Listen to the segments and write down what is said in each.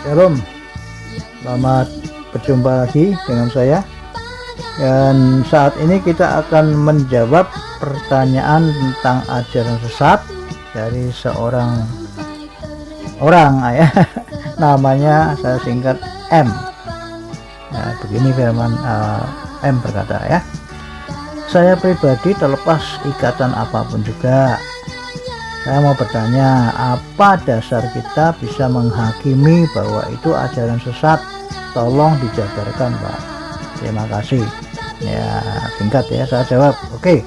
Shalom, selamat berjumpa lagi dengan saya. Dan saat ini kita akan menjawab pertanyaan tentang ajaran sesat dari seorang orang ya. Namanya saya singkat M. Nah, begini firman M berkata ya. Saya pribadi terlepas ikatan apapun juga. Saya mau bertanya, apa dasar kita bisa menghakimi bahwa itu ajaran sesat? Tolong dijabarkan, Pak. Terima kasih. Ya, singkat ya, saya jawab. Oke.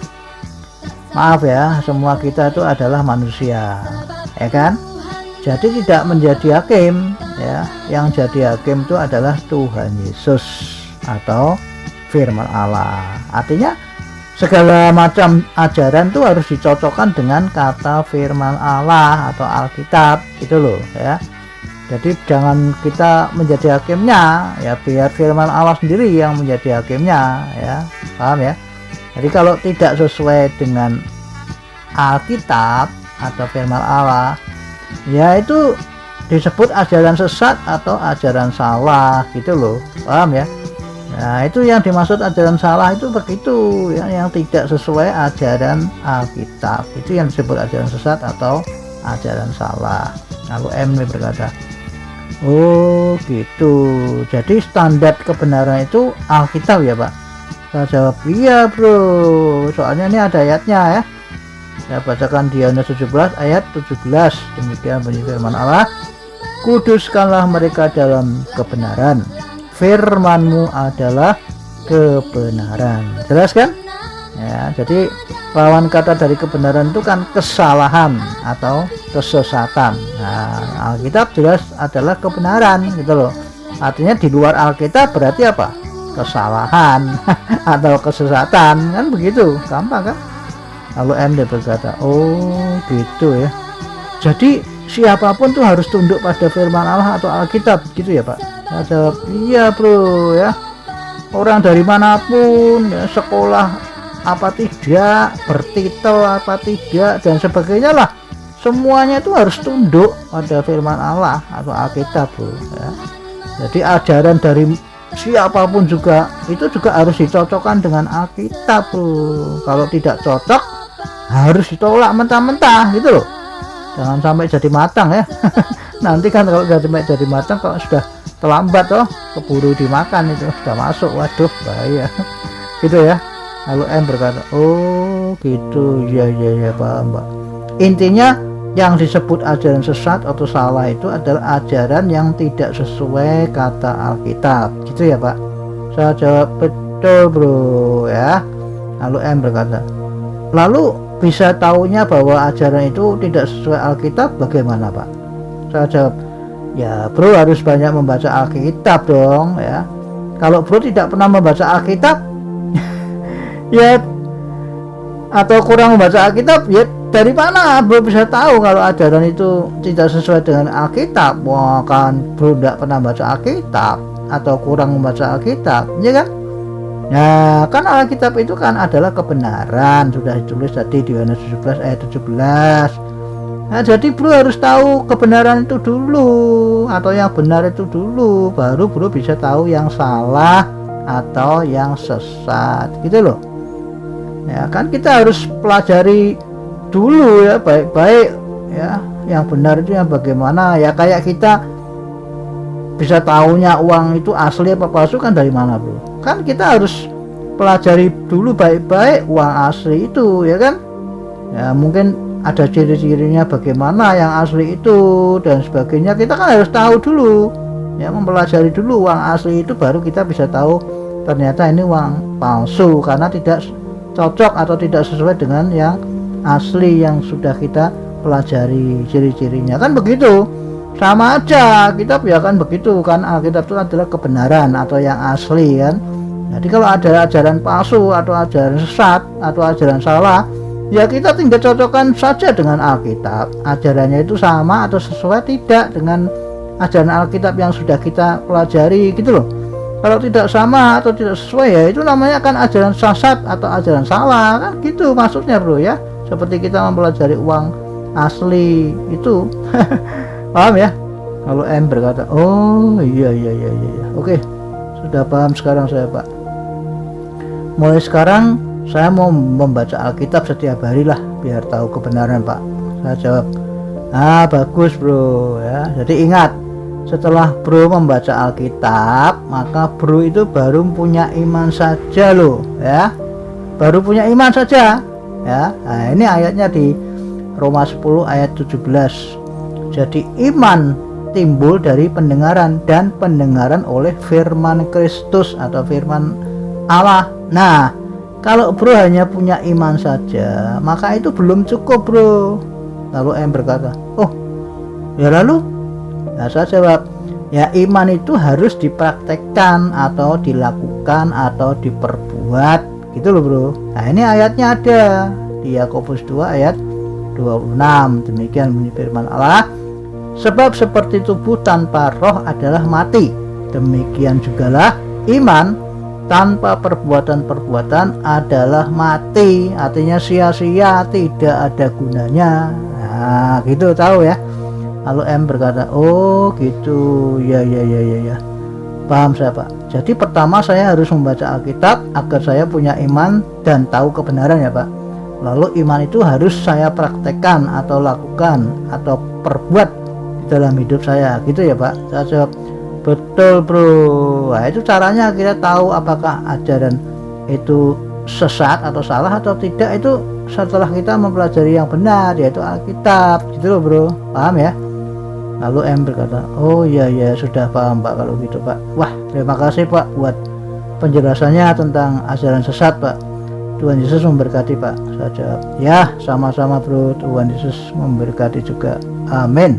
Maaf ya, semua kita itu adalah manusia, ya kan? Jadi tidak menjadi hakim, ya. Yang jadi hakim itu adalah Tuhan Yesus atau firman Allah. Artinya segala macam ajaran itu harus dicocokkan dengan kata firman Allah atau Alkitab gitu loh ya. Jadi jangan kita menjadi hakimnya ya, biar firman Allah sendiri yang menjadi hakimnya ya, paham ya. Jadi kalau tidak sesuai dengan Alkitab atau firman Allah ya, itu disebut ajaran sesat atau ajaran salah gitu loh, paham ya. Nah, itu yang dimaksud ajaran salah itu begitu ya, yang tidak sesuai ajaran Alkitab. Itu yang disebut ajaran sesat atau ajaran salah. Lalu M berkata, oh gitu. Jadi standar kebenaran itu Alkitab ya Pak? Saya jawab, iya bro. Soalnya ini ada ayatnya ya. Saya bacakan di Yohanes 17 ayat 17. Demikian bunyi firman Allah. Kuduskanlah mereka dalam kebenaran. Firman-Mu adalah kebenaran. Jelas kan? Ya, jadi lawan kata dari kebenaran itu kan kesalahan atau kesesatan. Nah, Alkitab jelas adalah kebenaran gitu loh. Artinya di luar Alkitab berarti apa? Kesalahan atau kesesatan, kan begitu. Gampang kan? Lalu M berkata, oh gitu ya. Jadi siapapun tuh harus tunduk pada firman Allah atau Alkitab gitu ya Pak? Saya jawab, iya bro ya. Orang dari manapun ya, sekolah apa tidak, bertitel apa tidak dan sebagainya lah, semuanya itu harus tunduk pada firman Allah atau Alkitab bro ya. Jadi ajaran dari siapapun juga itu juga harus dicocokkan dengan Alkitab bro. Kalau tidak cocok harus ditolak mentah-mentah gitu loh. Jangan sampai jadi matang ya. Nanti kan kalau jadi matang, kalau sudah terlambat keburu dimakan itu sudah masuk, waduh bahaya gitu ya. Lalu M berkata, oh gitu, ya paham Pak. Intinya yang disebut ajaran sesat atau salah itu adalah ajaran yang tidak sesuai kata Alkitab gitu ya Pak. Saya jawab, betul bro ya. Lalu M berkata, lalu bisa taunya bahwa ajaran itu tidak sesuai Alkitab bagaimana Pak? Saya jawab, ya bro harus banyak membaca Alkitab dong ya. Kalau bro tidak pernah membaca Alkitab ya, atau kurang membaca Alkitab ya, dari mana bro bisa tahu kalau ajaran itu tidak sesuai dengan Alkitab? Wah kan bro tidak pernah baca Alkitab atau kurang membaca Alkitab ya kan. Nah kan Alkitab itu kan adalah kebenaran, sudah ditulis tadi di Yohanes 17 ayat 17. Nah, jadi bro harus tahu kebenaran itu dulu atau yang benar itu dulu, baru bro bisa tahu yang salah atau yang sesat gitu loh ya. Kan kita harus pelajari dulu ya baik-baik ya, yang benar itu yang bagaimana ya. Kayak kita bisa tahunya uang itu asli apa palsu kan dari mana bro? Kan kita harus pelajari dulu baik-baik uang asli itu ya kan ya. Mungkin ada ciri-cirinya bagaimana yang asli itu dan sebagainya, kita kan harus tahu dulu ya, mempelajari dulu uang asli itu, baru kita bisa tahu ternyata ini uang palsu karena tidak cocok atau tidak sesuai dengan yang asli yang sudah kita pelajari ciri-cirinya, kan begitu. Sama aja kita biarkan begitu kan, Alkitab itu adalah kebenaran atau yang asli kan. Jadi kalau ada ajaran palsu atau ajaran sesat atau ajaran salah ya, kita tinggal cocokkan saja dengan Alkitab, ajarannya itu sama atau sesuai tidak dengan ajaran Alkitab yang sudah kita pelajari gitu loh. Kalau tidak sama atau tidak sesuai ya itu namanya kan ajaran sesat atau ajaran salah kan gitu maksudnya bro ya. Seperti kita mempelajari uang asli itu paham ya. Lalu M berkata, oh iya. Oke, sudah paham sekarang saya, Pak. Mulai sekarang saya mau membaca Alkitab setiap hari lah, biar tahu kebenaran, Pak. Saya jawab, bagus bro ya. Jadi ingat, setelah bro membaca Alkitab, maka bro itu baru punya iman saja loh ya. Baru punya iman saja ya. Nah, ini ayatnya di Roma 10 ayat 17. Jadi iman timbul dari pendengaran, dan pendengaran oleh firman Kristus atau firman Allah. Nah, kalau bro hanya punya iman saja, maka itu belum cukup bro. Lalu M berkata, oh ya lalu? Nah, saya jawab, ya iman itu harus dipraktekkan atau dilakukan atau diperbuat gitu loh bro. Nah, ini ayatnya ada di Yakobus 2 ayat 26. Demikian bunyi firman Allah, sebab seperti tubuh tanpa roh adalah mati, demikian jugalah iman tanpa perbuatan-perbuatan adalah mati. Artinya sia-sia, tidak ada gunanya. Nah gitu, tahu ya. Lalu M berkata, oh gitu, ya. Paham saya, Pak. Jadi pertama saya harus membaca Alkitab agar saya punya iman dan tahu kebenaran ya, Pak. Lalu iman itu harus saya praktekkan atau lakukan atau perbuat di dalam hidup saya, gitu ya, Pak. Saya jawab, betul bro. Nah, itu caranya kita tahu apakah ajaran itu sesat atau salah atau tidak, itu setelah kita mempelajari yang benar, yaitu Alkitab, gitu loh bro. Paham ya? Lalu M berkata, oh ya sudah paham Pak kalau gitu Pak. Wah, terima kasih Pak buat penjelasannya tentang ajaran sesat Pak. Tuhan Yesus memberkati Pak. Saya jawab, ya sama-sama bro, Tuhan Yesus memberkati juga. Amin.